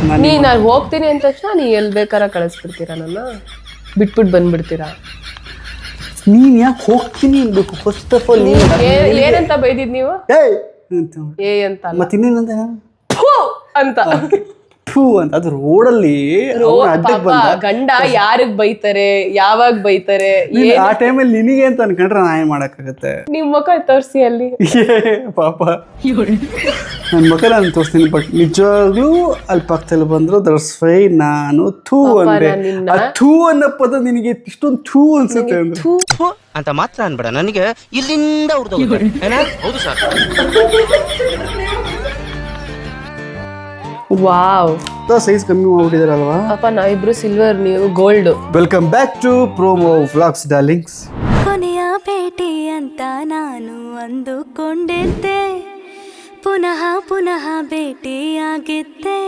ನಾನು ಹೋಗ್ತೀನಿ ಅಂದ ತಕ್ಷಣ ನೀ ಎಲ್ಲಿ ಬೇಕಾರ ಕಳಿಸ್ಬಿಡ್ತೀರಾ ನನ್ನ ಬಿಟ್ಬಿಟ್ಟು ಬಂದ್ಬಿಡ್ತೀರಾ? ನೀನ್ ಯಾಕೆ ಹೋಗ್ತೀನಿ ಅನ್ಬೇಕು ಫಸ್ಟ್ ಆಫ್ ಆಲ್. ಏನಂತ ಬೈದಿದ್ ನೀವು? ಏ ಅಂತ ಮತ್ತೆ ಇನ್ನೇನಂತ ಅಂತ ಥೂ ಅಂತ. ಅದು ರೋಡಲ್ಲಿ ಗಂಡ ಯಾರಿಗ್ ಬೈತಾರೆ, ಯಾವಾಗ ಬೈತಾರೆ ಆ ಟೈಮಲ್ಲಿ ನಿನಗೆ ಅಂತ ಅನ್ಕೊಂಡ್ರೆ ನಾ ಏನ್ ಮಾಡಕ್ಕಾಗತ್ತೆ? ನಿಮ್ ಮುಖ ತೋರಿಸಿ ಅಲ್ಲಿ. ಪಾಪ ನನ್ನ ಮಗ ನಾನು ತೋರಿಸ್ತೀನಿ. ಬಟ್ ನಿಜವಾಗ್ಲೂ ಅಲ್ಲಿ ಪಕ್ಕದಲ್ಲಿ ಬಂದ್ರು ದಟ್ಸ್ ವೈ ನಾನು ಥೂ ಅಂದೆ. ಥೂ ಅನ್ನೋ ಪದ ನಿನಗೆ ಇಷ್ಟೊಂದು ಥೂ ಅನ್ಸುತ್ತೆ ಅಂದ್ರೆ ಅಂತ ಮಾತ್ರ ಅನ್ಬೇಡ, ನನಗೆ ಇಲ್ಲಿಂದ ಹೌದು ಸರ್. ವಾವ್, ಸೈಜ್ ಕಮ್ಮಿ ಮಾಡ್ಬಿಟ್ಟಿದಾರಲ್ವಾ ಅಪ್ಪ. ನಾವಿಬ್ರು ಸಿಲ್ವರ್, ನೀವು gold. Welcome back to promo vlogs darlings. ಕೊನೆಯ ಭೇಟಿ ಅಂತ ನಾನು ಅಂದುಕೊಂಡಿದ್ದೆ, ಪುನಃ ಪುನಃ ಭೇಟಿಯಾಗಿದ್ದೆ.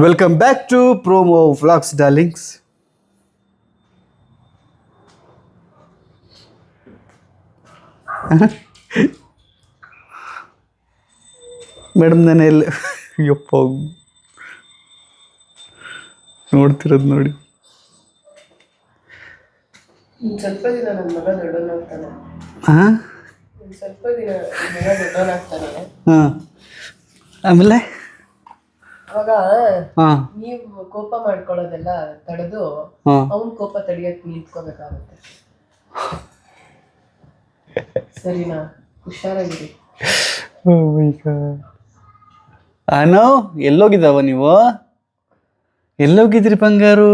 Welcome back to promo vlogs darlings. Madam ನಾನು ಎಲ್ಲ ಯಪ್ಪ ನೋಡ್ತಿರೋದು ನೋಡಿ. ಸ್ವಲ್ಪ ದಿನ ನನ್ನ ಮಗ ದೊಡ್ಡವನಾಗ್ತಾನೆ. ಸ್ವಲ್ಪ ದಿನ ಮಗ ದೊಡ್ಡವನಾಗ್ತಾನೆ. ಆಮೇಲೆ ಅವಾಗ ನೀವು ಕೋಪ ಮಾಡ್ಕೊಳ್ಳೋದೆಲ್ಲ ತಡೆದು ಅವನ್ ಕೋಪ ತಡಿಯಕ್ ನಿಂತ್ಕೋಬೇಕಾಗುತ್ತೆ. ಸರಿನಾ? ಹುಷಾರಾಗಿರಿ. ಅನೋ, ಎಲ್ಲೋಗಿದ್ದಾವ ನೀವು? ಎಲ್ಲೋಗಿದ್ರಿ ಬಂಗಾರು?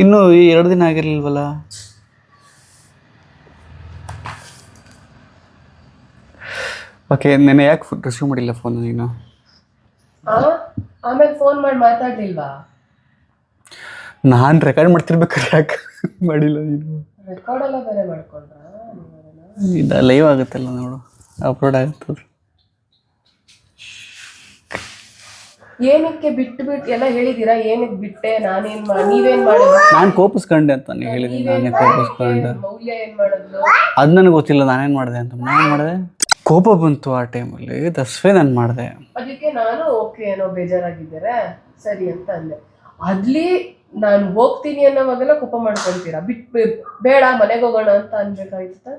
ಇನ್ನು 2 ದಿನ ಆಗಿರ್ಲಿಲ್ವಲ್ಲ? ಓಕೆ, ನೆನೆ ಯಾಕೆ ರಿಸೀವ್ ಮಾಡಿಲ್ಲ ಫೋನ್ ನೀನು? ಆಮೇಲೆ ಫೋನ್ ಮಾಡಿ ಮಾತಾಡ್ಲಿಲ್ವಾ? ನಾನು ರೆಕಾರ್ಡ್ ಮಾಡ್ತಿರ್ಬೇಕಾದ್ರೆ ಯಾಕೆ ಮಾಡಿಲ್ಲ ನೀನು? ರೆಕಾರ್ಡ್ ಎಲ್ಲ ಬೇರೆ ಮಾಡ್ಕೊಂಡ್ರ? ಇದು ಲೈವ್ ಆಗುತ್ತಲ್ಲ ನೋಡು, ಅಪ್ಲೋಡ್ ಆಗುತ್ತದೆ. ಏನಕ್ಕೆ ಬಿಟ್ಟು ಎಲ್ಲ ಹೇಳಿದೀರಾ? ಏನಕ್ಕೆ ಬಿಟ್ಟೆ? ನಾನೇನ್ ನೀವೇನ್ ಮಾಡಿದ್ರು? ನಾನು ಕೋಪಿಸ್ಕೊಂಡೆ ಅಂತ ನೀವು ಹೇಳಿದ್ದೀನಿ. ನಾನೇ ಕೋಪಿಸ್ಕೊಂಡೆ. ಮೌಲ್ಯ ಏನ್ ಮಾಡಿದ್ಲು ಅದು ನನಗೆ ಗೊತ್ತಿಲ್ಲ ನಾನೇನು ಮಾಡಿದೆ ಅಂತ. ನಾನು ಮಾಡಿದೆ, ಕೋಪ ಬಂತು ಆ ಟೈಮಲ್ಲಿ, ದಸ್ವೇ ನಾನು ಮಾಡಿದೆ. ಅದಕ್ಕೆ ನಾನು ಓಕೆ ಏನೋ ಬೇಜಾರಾಗಿದ್ದಾರೆ ಸರಿ ಅಂತ ಅಂದೆ. ಅಲ್ಲಿ ನಾನು ಹೋಗ್ತೀನಿ ಅನ್ನೋವಾಗೆಲ್ಲ ಕೋಪ ಮಾಡ್ಕೊಳ್ತೀರಾ? ಬೇಡ ಮನೆಗೆ ಹೋಗೋಣ ಅಂತ ಅನ್ಬೇಕಾಯ್ತಾ?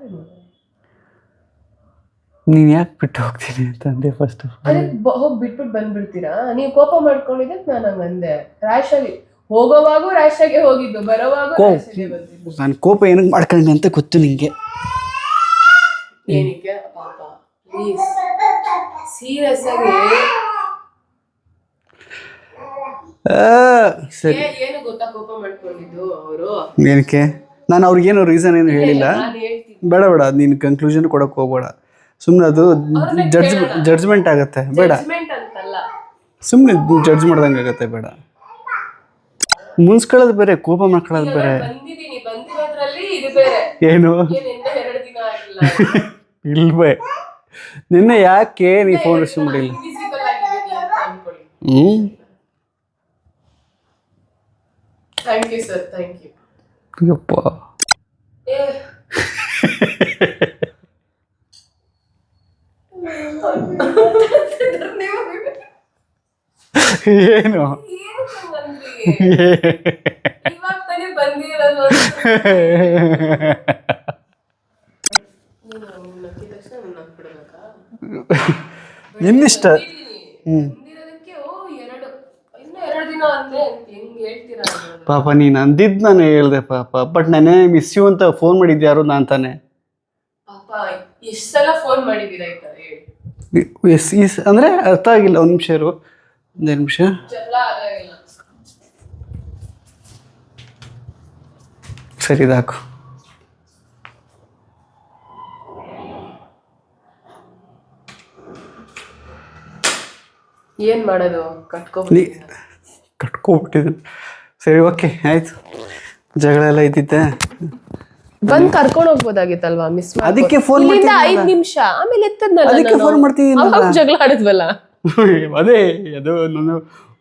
ನೀನು ಯಾಕೆ ಬಿಟ್ಟು ಹೋಗ್ತೀನಿ ಅಂತಂದೆ ಫಸ್ಟ್ ಆಫ್ ಆಲ್. ಹೋಗಿ ಬಿಟ್ಬಿಟ್ಟು ಬಂದ್ಬಿಡ್ತೀರಾ? ನೀವು ಕೋಪ ಮಾಡ್ಕೊಂಡಿದ್ದಕ್ಕೆ ನಾನು ಹಂಗಂದೆ. ರ್ಯಾಶ್ ಆಗಿ ಹೋಗೋವಾಗೂ ರ್ಯಾಶ್ ಆಗಿ ಹೋಗಿದ್ದು, ಬರೋವಾಗೂ ನಾನು ಕೋಪ ಏನಕ್ಕೆ ಮಾಡ್ಕೊಂಡೆ ಅಂತ ಗೊತ್ತು ನಿಂಗೆ. ಏನಕ್ಕೆ ಪಾಪ ಪ್ಲೀಸ್ ಸೀರಿಯಸ್ ಆಗಿ ಸರಿ. ಏನು ಗೊತ್ತಾ ಕೋಪ ಮಾಡ್ಕೊಂಡಿದ್ದು ಅವರು? ಏನಕ್ಕೆ? ನಾನು ಅವ್ರಿಗೇನು ರೀಸನ್ ಏನು ಹೇಳಿಲ್ಲ. ಬೇಡ ಬೇಡ, ನೀನು ಕನ್ಕ್ಲೂಷನ್ ಕೊಡೋಕೆ ಹೋಗ್ಬೇಡ. ಸುಮ್ಮನೆ ಅದು ಜಡ್ಜ್ಮೆಂಟ್ ಆಗುತ್ತೆ. ಬೇಡ, ಸುಮ್ಮನೆ ಜಡ್ಜ್ ಮಾಡ್ದಂಗೆ ಆಗುತ್ತೆ. ಬೇಡ, ಮುನ್ಸ್ಕೊಳ್ಳೋದು ಬೇರೆ, ಕೋಪ ಮಾಡ್ಕೊಳ್ಳೋದು ಬೇರೆ. ಏನು ಇಲ್ವೇ? ನಿನ್ನೆ ಯಾಕೆ ನೀ ಫೋನ್ ರಿಸೀವ್ ಮಾಡಿಲ್ಲ? Thank you sir, thank you. ಯಪ್ಪ, ಏನು ಇವಾಗ ತಾನೇ ಬಂದಿರೋದು. ಇನ್ನಿಷ್ಟ. ಪಾಪ ನೀನು ಅಂದಿದ್ದು ನಾನು ಹೇಳಿದೆ ಪಾಪ. ಬಟ್ ನಾನೇ ಮಿಸ್ ಯು ಅಂತ ಫೋನ್ ಮಾಡಿದ್ದೆ ಯಾರು? ನಾನು ತಾನೆ. ಪಾಪ ಎಷ್ಟು ಸಲ ಫೋನ್ ಮಾಡಿದ್ದೀರಾ ಅಂದರೆ ಅರ್ಥ ಆಗಿಲ್ಲ. ಒಂದು ನಿಮಿಷ ಇರು, ಒಂದೇ ನಿಮಿಷ. ಸರಿ ಇದಾಕು. ಏನು ಮಾಡೋದು? ಕಟ್ಕೊಬಿಟ್ಟಿದ್ದೀನಿ. ಸರಿ, ಓಕೆ, ಆಯಿತು. ಜಗಳ ಎಲ್ಲ ಇದ್ದಿದ್ದೆ. ಬಂದ್ ಕರ್ಕೊಂಡ್ ಹೋಗ್ಬೋದಾಗಿತ್ತಲ್ವಾ ಮಿಸ್ ಅದಕ್ಕೆ phone 5 ನಿಮಿಷ ಆಮೇಲೆ ಎತ್ತದ್ನಲ್ಲ ಅದಕ್ಕೆ ಫೋನ್ ಮಾಡ್ತಿದ್ದೀನಿ ಅವಾಗ ಜಗಳ ಆಡಿದ್ವಲ್ಲ. ಅದೇ ಅದು ನಾನು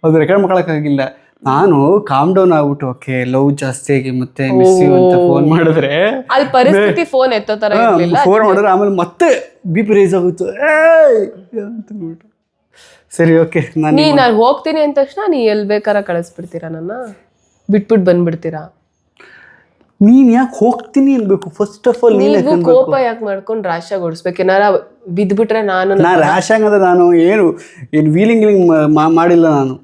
ಅದು ರೆಕಾರ್ಡ್ ಮಾಡ್ಕೊಳಕ್ಕಾಗಿಲ್ಲ. ನಾನು ಕಾಮ್ ಡೌನ್ ಆಗ್ಬಿಟ್ಟು ಓಕೆ ಲವ್ ಜಾಸ್ತಿ ಆಗಿ ಮತ್ತೆ ಮಿಸ್ ಯು ಅಂತ ಫೋನ್ ಮಾಡಿದ್ರೆ ಅಲ್ಲಿ ಪರಿಸ್ಥಿತಿ ಫೋನ್ ಎತ್ತೋ ತರ ಇರ್ಲಿಲ್ಲ. ಫೋನ್ ಮಾಡಿದ್ರೆ ಆಮೇಲೆ ಮತ್ತೆ BP ರೈಸ್ ಆಗುತ್ತೆ ಅಂತ ಅಂದ್ಬಿಟ್ಟು. ಸರಿ ಓಕೆ ನಾನು ಹೋಗ್ತೀನಿ ಅಂದ ತಕ್ಷಣ ನೀ ಎಲ್ಲಿ ಬೇಕಾರ ಕಳಿಸ್ಬಿಡ್ತೀರಾ, ನನ್ನ ಬಿಟ್ಬಿಟ್ಟು ಬಂದ್ಬಿಡ್ತೀರಾ? ನೀನ್ ಯಾಕೆ ಹೋಗ್ತೀನಿ ಅನ್ಬೇಕು ಫಸ್ಟ್ ಆಫ್ ಆಲ್. ನೀವು ಕೋಪ ಯಾಕೆ ಮಾಡ್ಕೊಂಡು ರಾಶ ಓಡಿಸ್ಬೇಕು? ಏನಾರ ಬಿದ್ಬಿಟ್ರೆ ನಾ ರ್ಯಾಶ್ ಆಗದ ನಾನು ಏನು ವೀಲಿಂಗ್ ಮಾಡಿಲ್ಲ. ನಾನು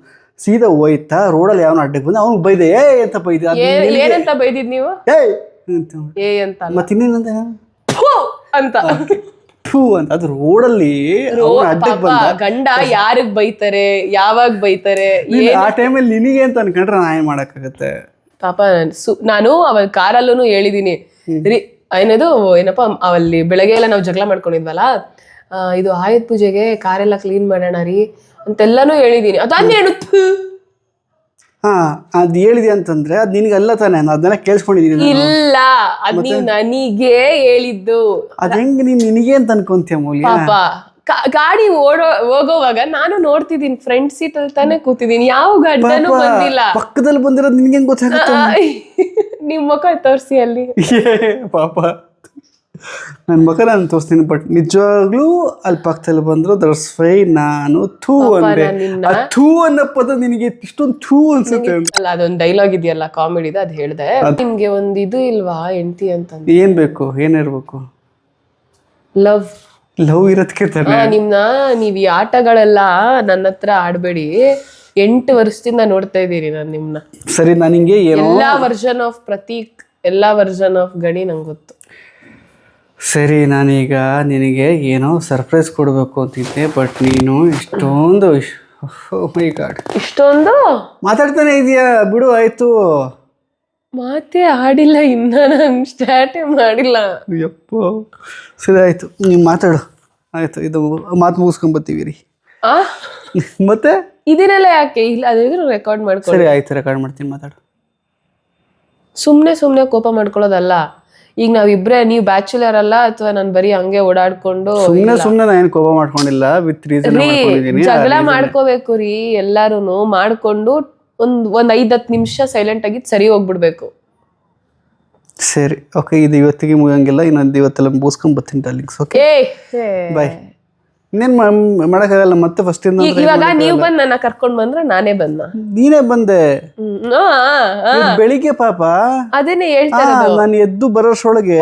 ಸೀದಾ ಹೋಯ್ತಾ ರೋಡಲ್ಲಿ ಯಾವನ ಅಡ್ಡಕ್ಕೆ ಬಂದ ಅವ್ನಿಗೆ ಬೈದೆ ಅಂತ ಬೈದೆ. ಏನಂತ ಬೈದಿದ್ ನೀವು? ಅಂತ ಮತ್ತೆ ಇನ್ನೇನಂತ ಅಂತ ಅಂತ ಅದು ರೋಡಲ್ಲಿ ಅಡ್ಡಕ್ಕೆ ಬಂದ. ಗಂಡ ಯಾರಿಗ್ ಬೈತಾರೆ, ಯಾವಾಗ ಬೈತಾರೆ ಆ ಟೈಮಲ್ಲಿ ನಿನಗೆ ಅಂತ ಅನ್ಕೊಂಡ್ರೆ ನಾ ಏನ್ ಮಾಡಕ್ಕಾಗತ್ತೆ ಪಾಪ. ನಾನು ಅವಳ ಕಾರಲ್ಲೂ ಹೇಳಿದೀನಿ ಏನಪ್ಪ ಅವಲ್ಲಿ ಬೆಳಗ್ಗೆ ಎಲ್ಲ ನಾವು ಜಗಳ ಮಾಡ್ಕೊಂಡಿದ್ವಲ್ಲ, ಇದು ಆಯುಧ ಪೂಜೆಗೆ ಕಾರೆಲ್ಲ ಕ್ಲೀನ್ ಮಾಡೋಣ ರೀ ಅಂತೆಲ್ಲಾನು ಹೇಳಿದೀನಿ. ಅದಾನೇನು ಅದ್ ಹೇಳಿದೆ ಅಂತಂದ್ರೆ ಅದ್ ನಿನ್ಗಲ್ಲ ತಾನೆ, ಅದನ್ನೆಲ್ಲ ಕೇಳಿಸ್ಕೊಂಡಿದೀನಿ. ಇಲ್ಲ, ಅದ್ ನೀವ್ ನನಗೆ ಹೇಳಿದ್ದು. ಅದ್ ಹೆಂಗ್ ನಿನಗೆ ಅಂತ ಅನ್ಕೊಂತೀಯ ಮೌಲ್ಯ? ಪಾಪ ಗಾಡಿ ಹೋಗೋವಾಗ ನಾನು ನೋಡ್ತಿದ್ದೀನಿ, ಫ್ರಂಟ್ ಸೀಟ್ ಅಲ್ಲಿ ತಾನೇ ಕೂತಿದ್ದೀನಿ, ಯಾವ ಗಡ್ಡನೂ ಬಂದಿಲ್ಲ. ಪಕ್ಕದಲ್ಲಿ ಬಂದಿರೋದು ನಿನ್ಗೆ ಹೆಂಗ್ ಗೊತ್ತಾಗುತ್ತೆ? ನಿಮ್ ಮುಖ ತೋರಿಸಿ ಅಲ್ಲಿ. ಪಾಪ ನನ್ನ ಮಗ ನಾನು ತೋರಿಸ್ತೀನಿ, ಬಟ್ ನಿಜವಾಗ್ಲೂ ಅಲ್ಲಿ ಪಕ್ಕದಲ್ಲಿ ಬಂದ್ರು ದಟ್ಸ್ ವೈ ನಾನು ಥೂ ಅಂದೆ. ಥೂ ಅನ್ನೋ ಪದ ನಿನಗೆ ಇಷ್ಟೊಂದು ಥೂ ಅನ್ಸುತ್ತೆ ಅಲ್ಲ. ಅದೊಂದು ಡೈಲಾಗ್ ಇದೆಯಲ್ಲ ಕಾಮಿಡಿದ, ಅದ್ ಹೇಳ್ದೆ. ನಿಮ್ಗೆ ಒಂದ್ ಇದು ಇಲ್ವಾ ಹೆಂಡತಿ ಅಂತ? ಏನ್ ಬೇಕು, ಏನಿರ್ಬೇಕು? ಲವ್ ಇರೋದಕ್ಕೆ ತಾನೆ. ನೀವ್ ಈ ಆಟಗಳೆಲ್ಲ ನನ್ನ ಹತ್ರ ಆಡ್ಬೇಡಿ. 8 ವರ್ಷದಿಂದ ನೋಡ್ತಾ ಇದ್ದೀರಿ ನಾನು ನಿಮ್ನ. ಸರಿ, ನಾನು ಹಿಂಗೆ ಎಲ್ಲಾ ವರ್ಷನ್ ಆಫ್ ಪ್ರತೀಕ್, ಎಲ್ಲಾ ವರ್ಷನ್ ಆಫ್ ಗಣಿ ನಂಗೆ ಗೊತ್ತು. ಸರಿ, ನಾನೀಗ ನಿನಗೆ ಏನೋ ಸರ್ಪ್ರೈಸ್ ಕೊಡಬೇಕು ಅಂತಿದ್ದೆ, ಬಟ್ ನೀನು ಇಷ್ಟೊಂದು ಮೈ ಗಾಡ್ ಇಷ್ಟೊಂದು ಮಾತಾಡ್ತಾನೆ ಇದೆಯಾ? ಬಿಡು, ಆಯ್ತು. ಮಾತೇ ಆಡಿಲ್ಲ ಇನ್ನ, ನಾನು ಸ್ಟಾರ್ಟೇ ಮಾಡಿಲ್ಲ. ಯಪ್ಪ, ಸರಿ ಆಯ್ತು, ನೀವು ಮಾತಾಡು. ಆಯ್ತು, ಇದು ಮಾತು ಮುಗಿಸ್ಕೊಂಬತ್ತೀವಿ ರೀ. ಮತ್ತೆ ಇದನ್ನೆಲ್ಲ ಯಾಕೆ ಇಲ್ಲ, ಅದ್ರ ರೆಕಾರ್ಡ್ ಮಾಡ್ಕೊ. ಸರಿ ಆಯ್ತು, ರೆಕಾರ್ಡ್ ಮಾಡ್ತೀನಿ, ಮಾತಾಡು. ಸುಮ್ನೆ ಕೋಪ ಮಾಡ್ಕೊಳ್ಳೋದಲ್ಲ. ಈಗ ನಾವಿಬ್ರೆ, ನೀವು ಬ್ಯಾಚುಲರ್ ಅಲ್ಲ ಅಥವಾ ನಾನು ಬರೀ ಹಂಗೆ ಓಡಾಡ್ಕೊಂಡು ಸುಮ್ನೆ ನಾನು ಕೋಪ ಮಾಡ್ಕೊಂಡಿಲ್ಲ, ವಿತ್ ರೀಸನ್ ಮಾಡ್ಕೊಂಡಿದ್ದೀನಿ. ಜಗಳ ಮಾಡ್ಕೋಬೇಕು ರೀ ಎಲ್ಲಾರುನು. ಮಾಡ್ಕೊಂಡು ಒಂದ್ 5-10 ನಿಮಿಷ ಸೈಲೆಂಟ್ ಆಗಿದ್ ಸರಿ ಹೋಗ್ಬಿಡ್ಬೇಕು. ಸರಿ ಓಕೆ, ಇದು ಇವತ್ತಿಗೆ ಮುಗಿಯಂಗಿಲ್ಲ, ಇನ್ನೊಂದು ಇವತ್ತೆಲ್ಲ ಮುಗಿಸ್ಕೊಂಡ್ ಬರ್ತೀನಿ ಡಾರ್ಲಿಂಗ್ಸ್. Okay bye. ಇನ್ನೇನ್ ಮಾಡಕ್ಕಾಗಲ್ಲ, ಮತ್ತೆ ಫಸ್ಟ್ ಇವಾಗ ನೀವು ಬಂದ್ ನನ್ನ ಕರ್ಕೊಂಡ್ ಬಂದ್ರೆ ನಾನೇ ಬಂದ? ನೀನೇ ಬಂದೆ ಬೆಳಿಗ್ಗೆ ಪಾಪ. ಅದೇನೆ ಹೇಳ್ತಾ ನಾನು ಎದ್ದು ಬರೋಷ್ರೊಳಗೆ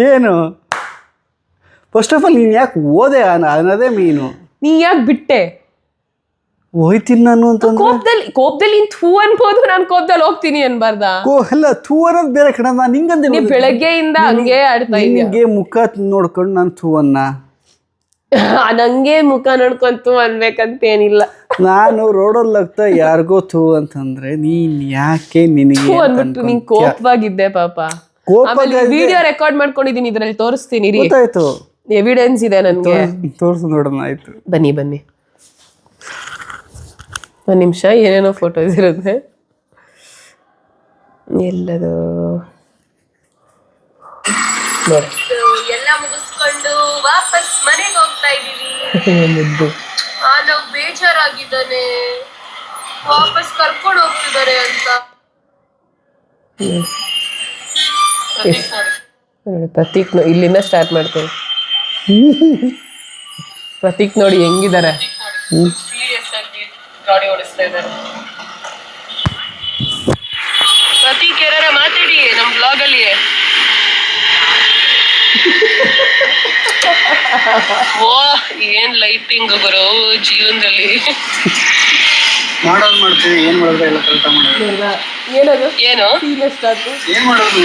ಏನು ಫಸ್ಟ್ ಆಫ್ ಆಲ್ ನೀನ್ ಯಾಕೆ ಓದೆ ಅನ್ನೋದೇ ಮೀನು. ನೀ ಯಾಕೆ ಬಿಟ್ಟೆ? ಹೋಯ್ತೀನಿ ನಾನು ಅಂತಂದ್ರೆ ಕೋಪದಲ್ಲಿ ಥೂ ಅನ್ಬೋದು, ನಾನು ಕೋಪದಲ್ಲಿ ಹೋಗ್ತೀನಿ ಅನ್ಬಾರ್ದ? ಅಲ್ಲ, ಥೂ ಅನ್ನೋದು ಬೇರೆ ಕಡೆ. ನಾನು ಹಿಂಗಂದೆ, ನೀ ಬೆಳಗ್ಗೆಯಿಂದ ಹಂಗೆ ಆಡ್ತಾ ಇದ್ದೆ. ನಿಂಗೆ ಮುಖ ನೋಡ್ಕೊಂಡು ನಾನು ಥೂ ಅನ್ನ ನಂಗೆ ಮುಖ ನೋಡ್ಕೊಂತು ಅನ್ಬೇಕಂತ ಏನಿಲ್ಲ. ನಾನು ರೋಡಲ್ಲಿ ಹೋಗ್ತಾ ಯಾರಿಗೋ ಥೂ ಅಂತಂದ್ರೆ ನೀನ್ ಯಾಕೆ ನಿನಗೆ ಅಂದ್ಬಿಟ್ಟು ನೀನ್ ಕೋಪವಾಗಿದ್ದೆ ಪಾಪ. ವಿಡಿಯೋ ರೆಕಾರ್ಡ್ ಮಾಡ್ಕೊಂಡಿದೀನಿ, ಇದ್ರಲ್ಲಿ ತೋರಿಸ್ತೀನಿ. ಗೊತ್ತಾಯ್ತು, ಎವಿಡೆನ್ಸ್ ಇದೆ ನನ್ಗೆ. ತೋರಿಸು ನೋಡೋಣ. ಆಯ್ತು, ಬನ್ನಿ ಒಂದು ನಿಮಿಷ. ಏನೇನೋ ಫೋಟೋಸ್ ಇರುತ್ತೆ. ಎಲ್ಲದು ಎಲ್ಲ ಮುಗಿಸ್ಕೊಂಡು ವಾಪಸ್ ಮನೆಗೆ ಹೋಗ್ತಾ ಇದೀವಿ. ನಾವು ಬೇಜಾರಾಗಿದ್ದಾನೆ, ವಾಪಸ್ ಕರ್ಕೊಂಡು ಹೋಗ್ತಿದ್ದಾರೆ ಅಂತ. ಪ್ರತೀಕ್ ಇಲ್ಲಿಂದ ಸ್ಟಾರ್ಟ್ ಮಾಡ್ತೇನೆ. ಪ್ರತೀಕ್ ನೋಡಿ ಹೆಂಗಿದ್ದಾರೆ, ಸೀರಿಯಸ್ ಆಗಿ ಗಾಡಿ ಓಡಿಸ್ತಾ ಇದ್ದಾರೆ. ಪ್ರತೀಕ್ ಏನಾರ ಮಾತಾಡಿ ನಮ್ ಬ್ಲಾಗ್ ಅಲ್ಲಿ. ಓ ಏನ್ ಲೈಟಿಂಗ್ ಗುರು ಜೀವನದಲ್ಲಿ. ಮಾಡೋದು ಮಾಡ್ತೀವಿ, ಏನ್ ಮಾಡಿದ್ರೆ ಎಲ್ಲ ಕರೆಕ್ಟ್ ಮಾಡೋದು. ಏನದು ಏನು ಸೀರಿಯಸ್ ಆಗಿ ಏನ್ ಮಾಡೋದು,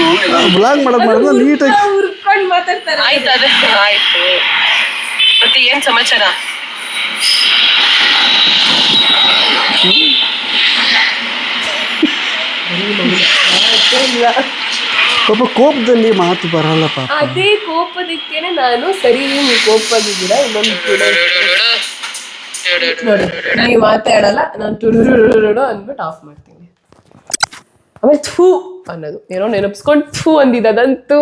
ಬ್ಲಾಗ್ ಮಾಡೋದು ನೀಟಾಗಿ ಹುರ್ಕೊಂಡು ಮಾತಾಡ್ತಾರೆ. ಆಯ್ತು, ಅದೇ ಆಯ್ತು. ಮತ್ತೆ ಏನ್ ಸಮಾಚಾರ? ಪಾಪ ಕೋಪದಲ್ಲಿ ಮಾತು ಬರಲ್ಲ ಪಾಪ. ಅದೇ ಕೋಪದಕ್ಕೇನೆ ನಾನು ಸರಿ ನೀವು ಕೋಪದಿದ್ದೀರಾ ಇನ್ನೊಂದು ನೀವು ಮಾತಾಡಲ್ಲ, ನಾನು ಟುಡುಡು ಅಂದ್ಬಿಟ್ಟು ಆಫ್ ಮಾಡ್ತೀನಿ. ಆಮೇಲೆ ಥೂ ಅನ್ನೋದು ಏನೋ ನೆನಪಿಸ್ಕೊಂಡು ಥೂ ಅಂದಿದ್ದು ಅದಂತೂ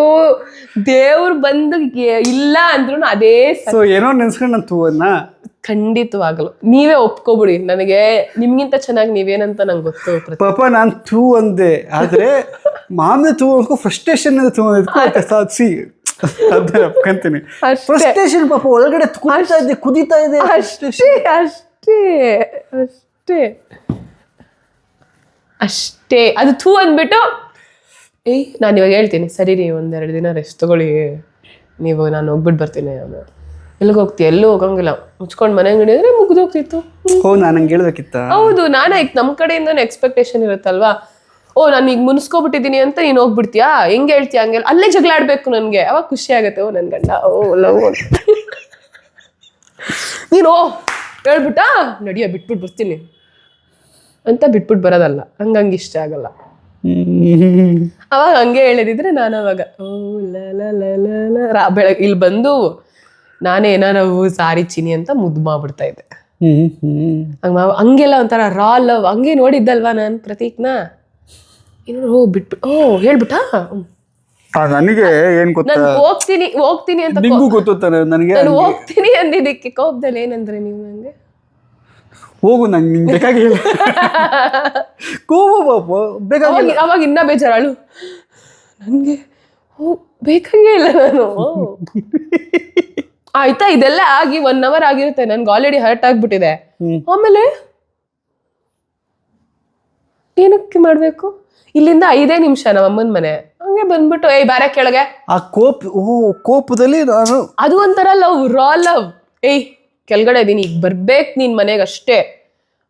ದೇವ್ರು ಬಂದು ಇಲ್ಲ ಅಂದ್ರೂ ಅದೇ ಸೊ ಏನೋ ನೆನ್ಸ್ಕೊಂಡು ನಾನು ತೂವನ್ನ ಖಂಡಿತವಾಗಲು ನೀವೇ ಒಪ್ಕೊಬಿಡಿ. ನನಗೆ ನಿಮ್ಗಿಂತ ಚೆನ್ನಾಗಿ ನೀವೇನಂತ ನಂಗೆ ಗೊತ್ತು. ಪಾಪ ನಾನು ತೂ ಅಂದೆ, ಆದ್ರೆ ಮಾಮೂಲಿ ತೂ ಅನ್ಕೋ ಫ್ರಸ್ಟ್ರೇಷನ್ ತೂ ಅಂದಿದ್ಕೋ ಸಾಧಿಸಿ ಅದನ್ನ ಒಪ್ಕೊಂತೀನಿ. ಫ್ರಸ್ಟ್ರೇಷನ್ ಪಾಪ ಒಳಗಡೆ ಕುದೀತಾ ಇದೆ ಅಷ್ಟೇ ಅಷ್ಟೇ ಅಷ್ಟೇ ಅಷ್ಟೇ. ಅದು ಥೂ ಅಂದ್ಬಿಟ್ಟು ನಾನು ಇವಾಗ ಹೇಳ್ತೀನಿ ಸರಿ ನೀವು 1-2 ದಿನ ರೆಸ್ಟ್ ತಗೊಳ್ಳಿ, ನೀವು ನಾನು ಹೋಗ್ಬಿಟ್ಟು ಬರ್ತೀನಿ. ಎಲ್ಲಿಗೆ ಹೋಗ್ತೀವಿ? ಎಲ್ಲೂ ಹೋಗಂಗಿಲ್ಲ, ಮುಚ್ಕೊಂಡು ಮನೆ ಅಂಗಡಿ ಮುಗ್ದೋಗ್ತಿತ್ತು. ನಾನು ಹಂಗೆ ಹೇಳ್ಬೇಕಿತ್ತ? ಹೌದು, ನಮ್ಮ ಕಡೆಯಿಂದ ಎಕ್ಸ್ಪೆಕ್ಟೇಷನ್ ಇರುತ್ತಲ್ವಾ. ನಾನು ಈಗ ಮುನ್ಸ್ಕೊಬಿಟ್ಟಿದ್ದೀನಿ ಅಂತ ನೀನು ಹೋಗ್ಬಿಡ್ತೀಯಾ, ಹೆಂಗೆ ಹೇಳ್ತೀಯ ಹಂಗೆಲ್ಲ ಅಲ್ಲೇ ಜಗಳ ಆಡ್ಬೇಕು ನನಗೆ. ಅವಾಗ ಖುಷಿ ಆಗುತ್ತೆ. ನನ್ನ ಗಂಡ ಲವ್ ನೀನು ಹೇಳ್ಬಿಟ್ಟಾ ನಡಿಯ ಬಿಟ್ಬಿಟ್ಟು ಬರ್ತೀನಿ ಅಂತ ಬಿಟ್ಬಿಟ್ಟು ಬರೋದಲ್ಲ. ಹಂಗಂಗೆ ಇಷ್ಟ ಆಗಲ್ಲ. ಅವಾಗ ಹಂಗೆ ಹೇಳಿದಿದ್ರೆ ನಾನು ಅವಾಗ ಬೆಳಗ್ಗೆ ಇಲ್ಲಿ ಬಂದು ನಾನೇ ಏನಾರು ಸಾರಿ ಚಿನಿ ಅಂತ ಮುದ್ದು ಮಾಡ್ಬಿಡ್ತಾ ಇದ್ದೆ. ಹಂಗೆಲ್ಲ ಒಂಥರ ರಾ ಲವ್ ಹಂಗೆ ನೋಡಿದ್ದಲ್ವಾ ನಾನು ಪ್ರತೀಕ್ನ. ಹೇಳ್ಬಿಟ್ಟ ನನಗೆ ಏನ್ ಗೊತ್ತಾ, ನಾನು ಹೋಗ್ತೀನಿ ಅಂತ ಗೊತ್ತಾನೆ ನನಗೆ. ನಾನು ಹೋಗ್ತೀನಿ ಅಂದಿದ್ದಕ್ಕೆ ಕೋಪದಲ್ಲಿ ಏನಂದ್ರೆ ನೀವು ನಂಗೆ ಹೋಗು ನಂಗೆ ನಿಂಗೆ ಬೇಕಾಗಿಲ್ಲ ಕೋಪ ಪಾಪ ಬೇಕಾಗಿಲ್ಲ. ಅವಾಗ ಇನ್ನ ಬೇಜಾರಾಳು ನನಗೆ ಬೇಕಾಗೇ ಇಲ್ಲ. ನಾನು ಆಯ್ತಾ ಇದೆಲ್ಲ ಆಗಿ 1 hour ಆಗಿರುತ್ತೆ, ನನ್ಗೆ ಆಲ್ರೆಡಿ ಹರ್ಟ್ ಆಗ್ಬಿಟ್ಟಿದೆ. ಆಮೇಲೆ ಏನಕ್ಕೆ ಮಾಡ್ಬೇಕು? ಇಲ್ಲಿಂದ 5 ನಿಮಿಷ ನಮ್ಮ ಅಮ್ಮನ ಮನೆ, ಹಂಗೆ ಬಂದ್ಬಿಟ್ಟು ಬಾರ ಕೆಳಗೆ. ಆ ಕೋಪದಲ್ಲಿ ನಾನು ಅದು ಒಂಥರ ಲವ್, ರಾ ಲವ್. ಕೆಳಗಡೆ ಇದೀನಿ ಈಗ ಬರ್ಬೇಕು ನಿನ್ ಮನೆಗೆ ಅಷ್ಟೇ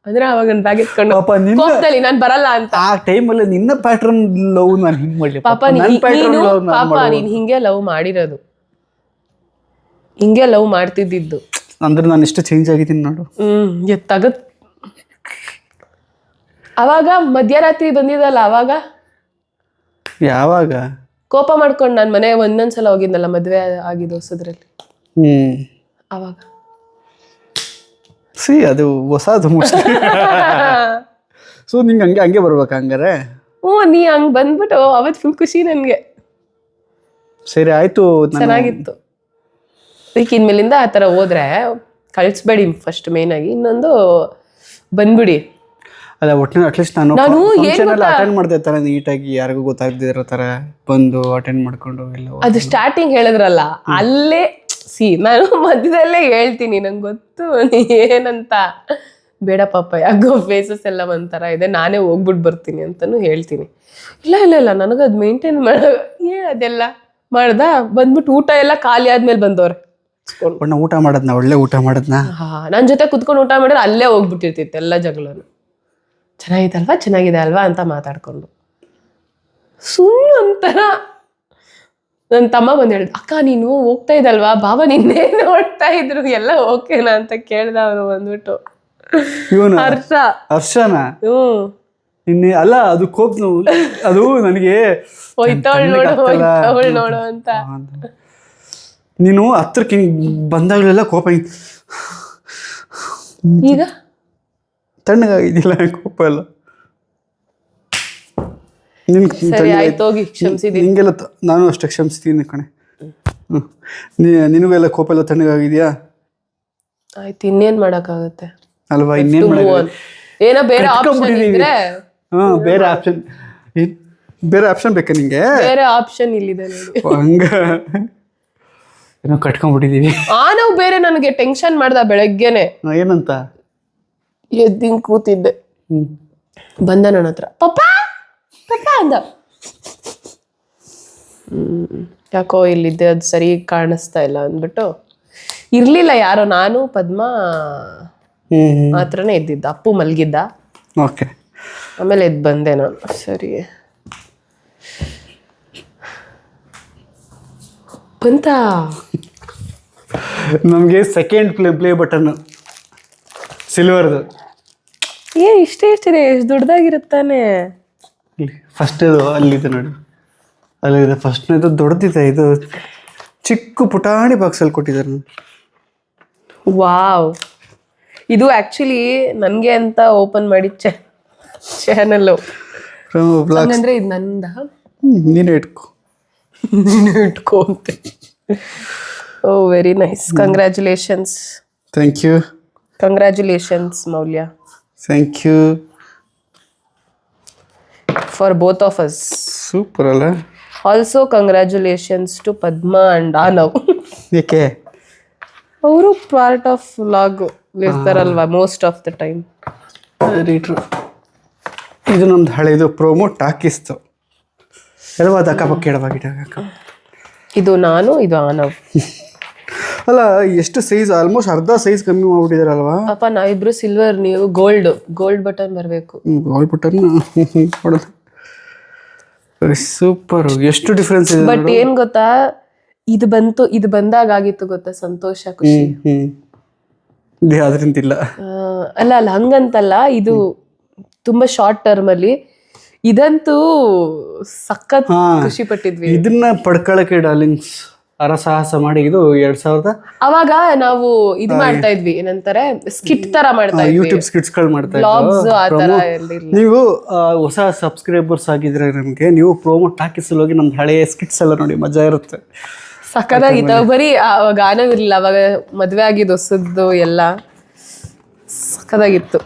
ಅಂದ್ರೆ ಅವಾಗ ನನ್ ಬ್ಯಾಗ್ ಎತ್ಕೊಂಡು ಕೋಪದಲ್ಲಿ ನಾನ್ ಬರಲ್ಲ ಅಂತ. ಆ ಟೈಮಲ್ಲಿ ನಿನ್ನ ಪ್ಯಾಟರ್ನ್ ಲವ್ ನಾನು ಹಿಂಗ್ ಮಾಡ್ಲಿ ಪಾಪ ನೀನ್ ಹಿಂಗೆ ಲವ್ ಮಾಡಿರೋದು, ಹಿಂಗೆ ಲವ್ ಮಾಡ್ತಿದ್ದಿದ್ದು. ಅಂದ್ರೆ ನಾನು ಎಷ್ಟು ಚೇಂಜ್ ಆಗಿದ್ದೀನಿ ನೋಡು. ತಗದ್ ಅವಾಗ ಮಧ್ಯರಾತ್ರಿ ಬಂದಿದ್ದಲ್ಲ, ಅವಾಗ ಯಾವಾಗ ಕೋಪ ಮಾಡ್ಕೊಂಡು ನಾನು ಮನೆ ಒಂದೊಂದ್ಸಲ ಹೋಗಿದ್ನಲ್ಲ ಮದ್ವೆ ಆಗಿದ್ದು ಹೊಸದ್ರಲ್ಲಿ, ಅವಾಗ ಅದು ಹೊಸದು. ಸೊ ನಿಂಗೆ ಹಂಗೆ ಬರ್ಬೇಕು ಹಂಗಾರೆ. ನೀ ಹಂಗ್ ಬಂದ್ಬಿಟ್ಟು ಅವತ್ ಫುಲ್ ಖುಷಿ ನನ್ಗೆ. ಸರಿ ಆಯ್ತು, ಚೆನ್ನಾಗಿತ್ತು. ಈಗ ಇನ್ಮೇಲಿಂದ ಆ ಥರ ಹೋದ್ರೆ ಕಳಿಸ್ಬೇಡಿ ಫಸ್ಟ್ ಮೇನ್ ಆಗಿ. ಇನ್ನೊಂದು ಬಂದ್ಬಿಡಿ. ಅಲ್ಲ ಒಟ್ಟಿನ ಅಟ್ಲೀಸ್ಟ್ ನಾನು ಅಟೆಂಡ್ ಮಾಡ್ತಾ ಇರ್ತಾರೆ ನೀಟಾಗಿ, ಯಾರಿಗೂ ಗೊತ್ತಾಗದಿರೋ ಥರ ಬಂದು ಅಟೆಂಡ್ ಮಾಡ್ಕೊಂಡು ಎಲ್ಲ. ಅದು ಸ್ಟಾರ್ಟಿಂಗ್ ಹೇಳಿದ್ರಲ್ಲ ಅಲ್ಲೇ ನಾನು ಮಧ್ಯದಲ್ಲೇ ಹೇಳ್ತೀನಿ, ನಂಗೆ ಗೊತ್ತು ಏನಂತ. ಬೇಡ ಪಾಪ ಯಾಕೋ ಫೇಸಸ್ ಎಲ್ಲ ಒಂಥರ ಇದೆ, ನಾನೇ ಹೋಗ್ಬಿಟ್ಟು ಬರ್ತೀನಿ ಅಂತಲೂ ಹೇಳ್ತೀನಿ. ಇಲ್ಲ ನನಗದು ಮೇಂಟೈನ್ ಅದೆಲ್ಲ ಮಾಡ್ದ. ಬಂದ್ಬಿಟ್ಟು ಊಟ ಎಲ್ಲ ಖಾಲಿ ಆದ್ಮೇಲೆ ಬಂದವ್ರೆ. ಊಟ ಮಾಡೋದ್ನ ಒಳ್ಳೆ ಊಟ ಮಾಡೋದ್ನ ನನ್ನ ಜೊತೆ ಕುತ್ಕೊಂಡು ಊಟ ಮಾಡಿದ್ರೆ ಅಲ್ಲೇ ಹೋಗ್ಬಿಟ್ಟಿರ್ತಿತ್ತು ಎಲ್ಲ ಜಗಳನು. ಚೆನ್ನಾಗಿದೆ ಅಲ್ವಾ ಅಂತ ಮಾತಾಡ್ಕೊಂಡು ಸುಮ್ಮನೆ ಒಂಥರ. ನನ್ನ ತಮ್ಮ ಬಂದು ಹೇಳ್ದ, ಅಕ್ಕ ನೀನು ಹೋಗ್ತಾ ಇದ್ದಲ್ವಾ, ಬಾಬಾ ನಿನ್ನೇ ನೋಡ್ತಾ ಇದ್ರು, ಎಲ್ಲ ಓಕೆನಾ ಅಂತ ಕೇಳ್ದ ಅವನು ಬಂದ್ಬಿಟ್ಟು. ಹರ್ಷನ ನಿನ್ನೆ ಅಲ್ಲ, ಅದು ಕೋಪ್ ಅದು ನನಗೆ ನೋಡು ಅಂತ. ನೀನು ಹತ್ರಕ್ಕೆ ಹಿಂಗ್ ಬಂದಾಗಲೆಲ್ಲ ಕೋಪ ಈಗ ತಣ್ಣಗಾಗಿದ್ದಿಲ್ಲ ಕೋಪ ಎಲ್ಲ. ನಿಂಗೆಲ್ಲ ನಾನು ಅಷ್ಟೇ ಕ್ಷಮಿಸ್ತೀನಿ ಕಣೆ. ನಿನಗೆಲ್ಲ ಕೋಪ ಎಲ್ಲ ತಣ್ಣಗಾಗಿದ್ಯಾ? ಆಯ್ತು, ಇನ್ನೇನ್ ಮಾಡಕ್ಕಾಗತ್ತೆ ಅಲ್ವಾ? ಇನ್ನೇನ್ ಏನೋ ಬೇರೆ ಆಪ್ಷನ್ ಇದ್ರೆ. ಬೇರೆ ಆಪ್ಷನ್ ಬೇಕಾ ನಿಂಗೆ? ಬೇರೆ ಆಪ್ಷನ್ ಇಲ್ಲಿದೆ ನೋಡಿ. ಹಂಗ ಏನೋ ಕಟ್ಕೊಂಡ್ಬಿಟ್ಟಿದೀವಿ. ನಾವು ಬೇರೆ ನನಗೆ ಟೆನ್ಷನ್ ಮಾಡ್ದ ಬೆಳಗ್ಗೆನೆ. ಏನಂತ? ಎದ್ದಿಂಗ್ ಕೂತಿದ್ದೆ, ಬಂದ ನನ್ನ ಹತ್ರ ಪಪ್ಪ ಅಂದ. ಯಾಕೋ ಇಲ್ಲಿದ್ದೆ ಅದು ಸರಿ ಕಾಣಿಸ್ತಾ ಇಲ್ಲ ಅಂದ್ಬಿಟ್ಟು ಇರ್ಲಿಲ್ಲ ಯಾರೋ, ನಾನು ಪದ್ಮ ಮಾತ್ರನೇ ಎದ್ದಿದ್ದ, ಅಪ್ಪು ಮಲ್ಗಿದ್ದ. ಓಕೆ, ಆಮೇಲೆ ಎದ್ದು ಬಂದೆ ನಾನು. ಸರಿ ಬಂತ. ನಮಗೆ ಸೆಕೆಂಡ್ ಪ್ಲೇ ಬಟನ್ ಸಿಲ್ವರ್ದು. ಇಷ್ಟೇ ಎಷ್ಟಿದೆ, ಎಷ್ಟು ದೊಡ್ಡದಾಗಿರುತ್ತಾನೆ. ಫಸ್ಟ್ ಇದು ಅಲ್ಲಿದೆ ನೋಡಿ, ಅಲ್ಲಿದೆ ಫಸ್ಟ್ನೇದು ದೊಡ್ಡದಿದೆ. ಇದು ಚಿಕ್ಕ ಪುಟಾಣಿ ಬಾಕ್ಸಲ್ಲಿ ಕೊಟ್ಟಿದ್ದಾರೆ. ವಾವ್, ಇದು ಆ್ಯಕ್ಚುಲಿ ನನಗೆ ಅಂತ ಓಪನ್ ಮಾಡಿ ಚಾನಲ್ಲು. ಪ್ರಮೋ ಬ್ಲಾಗ್ಸ್. ಹಂಗಂದ್ರೆ ಇದು ನಂದ, ನೀನೇ ಇಟ್ಕೊ. ನೀನು ಇಟ್ಕೋ ಅಂತೆ. Oh very nice. Congratulations. Thank you. Congratulations Moulya. Thank you for both of us. Super ಅಲ್ಲ. Also congratulations to Padma and Anav. ಏಕೆ? ಅವರು ಪಾರ್ಟ್ ಆಫ್ ವ್ಲಾಗ್ ಇರ್ತಾರಲ್ವಾ most of the time. Very true. ಇದು ನಮ್ದು ಹಳೆಯದು ಪ್ರೋಮೋ ಟಾಕಿಸ್ತು ಎಲ್ಲವ ಅಕ್ಕಪಕ್ಕ ಕೇಳವಾಗಿಟ್ಟಾಗ. ಇದು ನಾನು, ಇದು ಆನವ್. ಅಲ್ಲ ಎಷ್ಟು ಸೈಜ್, ಆಲ್ಮೋಸ್ಟ್ ಅರ್ಧ ಸೈಜ್ ಕಮ್ಮಿ ಮಾಡ್ಬಿಟ್ಟಿದಾರಲ್ವಾ? ಪಾಪ ನಾವಿಬ್ರು ಸಿಲ್ವರ್, ನೀವು ಗೋಲ್ಡ್ ಬಟನ್ ಬರಬೇಕು. ಗೋಲ್ಡ್ ಬಟನ್ ನೋಡೋದು. ಸೂಪರ್. ಎಷ್ಟು ಡಿಫ್ರೆನ್ಸ್ ಇದೆ. ಬಟ್ ಏನ್ ಗೊತ್ತಾ, ಇದು ಬಂದಾಗ ಆಗಿತ್ತು ಗೊತ್ತಾ ಸಂತೋಷ, ಖುಷಿ. ಅದರಿಂದ ಇಲ್ಲ. ಅಲ್ಲ ಹಂಗಂತಲ್ಲ, ಇದು ತುಂಬಾ ಶಾರ್ಟ್ ಟರ್ಮ್ ಅಲ್ಲಿ. ಇದಂತೂ ಸಖತ್ ಖುಷಿ ಪಟ್ಟಿದ್ವಿ. ಇದನ್ನ ಪಡ್ಕೊಳಕ್ಕೆ ಡಾರ್ಲಿಂಗ್ಸ್ ಅರಸಾಹಸ ಮಾಡಿ ಇದು 2000 ಅವಾಗ ನಾವು ಇದು ಮಾಡ್ತಾ ಇದ್ವಿ, ಏನಂತಾರೆ ಸ್ಕಿಟ್ ತರ ಮಾಡ್ತಾ ಇದ್ವಿ, ಯೂಟ್ಯೂಬ್ ಸ್ಕಿಟ್ಸ್ ಗಳು ಮಾಡ್ತಾ ವ್ಲಾಗ್ಸ್ ಆ ತರ ಇದ್ವಿ. ನೀವು ಹೊಸ ಸಬ್ಸ್ಕ್ರೈಬರ್ಸ್ ಆಗಿದ್ರೆ ನಮ್ಗೆ ನೀವು ಪ್ರೋಮೋ ಟಾಕಿಸಲ್ಲಿ ಹೋಗಿ ನಮ್ದು ಹಳೆಯ ಸ್ಕಿಟ್ಸ್ ಎಲ್ಲ ನೋಡಿ, ಮಜಾ ಇರುತ್ತೆ. ಸಖತ್ತಾಗಿತ್ತು. ಬರೀ ಅವಾಗ ಗಾನವಿರ್ಲಿಲ್ಲ, ಅವಾಗ ಮದ್ವೆ ಆಗಿದ್ದು ಹೊಸದ್ದು ಎಲ್ಲ ಸಖತ್ತಾಗಿತ್ತು.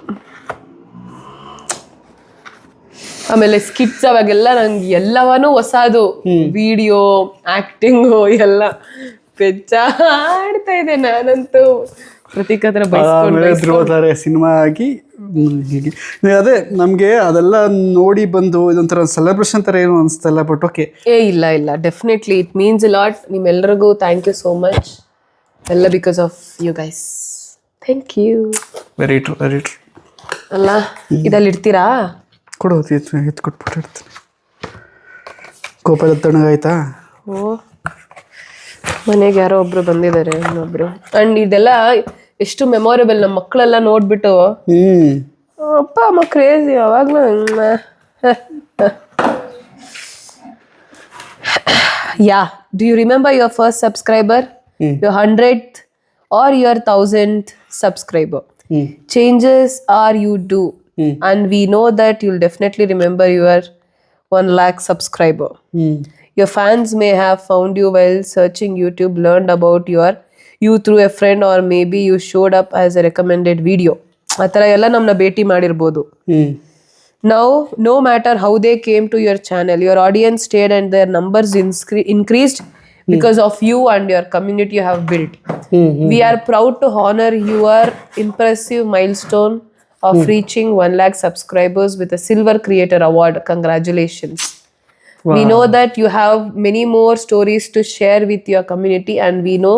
ಆಮೇಲೆ ಸ್ಕಿಟ್ಸ್ ಅವಾಗೆಲ್ಲ ನಂಗೆ ಎಲ್ಲವನ್ನೂ ಹೊಸದು, ವಿಡಿಯೋ, ಆಕ್ಟಿಂಗು ಎಲ್ಲ ಪೆಚ್ಚ ಆಡ್ತಾ ಇದೆ ನಾನಂತೂ. ಪ್ರತೀಕ್ ಹತ್ರ ಬೈಸ್ಕೊಂಡ್ರೆ ಸಿನಿಮಾ ಆಗಿ ಅದೇ ನಮ್ಗೆ ಅದೆಲ್ಲ ನೋಡಿ ಬಂದು ಇದೊಂಥರ ಸೆಲೆಬ್ರೇಷನ್ ತರ ಏನು ಅನ್ಸ್ತಲ್ಲ. ಬಟ್ ಓಕೆ, ಇಲ್ಲ definitely it means a lot. ನಿಮ್ಮೆಲ್ಲರಿಗೂ ಥ್ಯಾಂಕ್ ಯು ಸೋ ಮಚ್. ಎಲ್ಲ because of you guys. Thank you. Very true. ಅಲ್ಲ ಇದಲ್ಲಿ ಇಡ್ತೀರಾ? ಕೊಡು, ಎತ್ಕೊಟ್ಬಿಟ್ಟು ಇಡ್ತೀನಿ. ಕೋಪ ಎಲ್ಲ ತಣ್ಣಗಾಯ್ತಾ? ಓ, ಮನೆಗೆ ಯಾರೋ ಒಬ್ರು ಬಂದಿದ್ದಾರೆ, ಇನ್ನೊಬ್ರು. ಅಂಡ್ ಇದೆಲ್ಲ ಎಷ್ಟು ಮೆಮೊರೇಬಲ್. ನಮ್ಮ ಮಕ್ಕಳೆಲ್ಲ ನೋಡ್ಬಿಟ್ಟು ಅಪ್ಪ ಅಮ್ಮ ಕ್ರೇಜಿ ಯಾವಾಗ್ಲೂ. Yeah, do you remember your first subscriber, your 100th or your 1000th subscriber? Changes are you do, and we know that you'll definitely remember your 1 lakh subscriber. Your fans may have found you while searching YouTube, learned about you through a friend, or maybe you showed up as a recommended video. ಆ ಥರ ಎಲ್ಲ ನಮ್ಮನ್ನ ಭೇಟಿ ಮಾಡಿರ್ಬೋದು. Now, no matter how they came to your channel, your audience stayed and their numbers increased because of you and your community you have built. We are proud to honor your impressive milestone of reaching 1 lakh subscribers with a Silver Creator Award. Congratulations. Wow. We know that you have many more stories to share with your community, and we know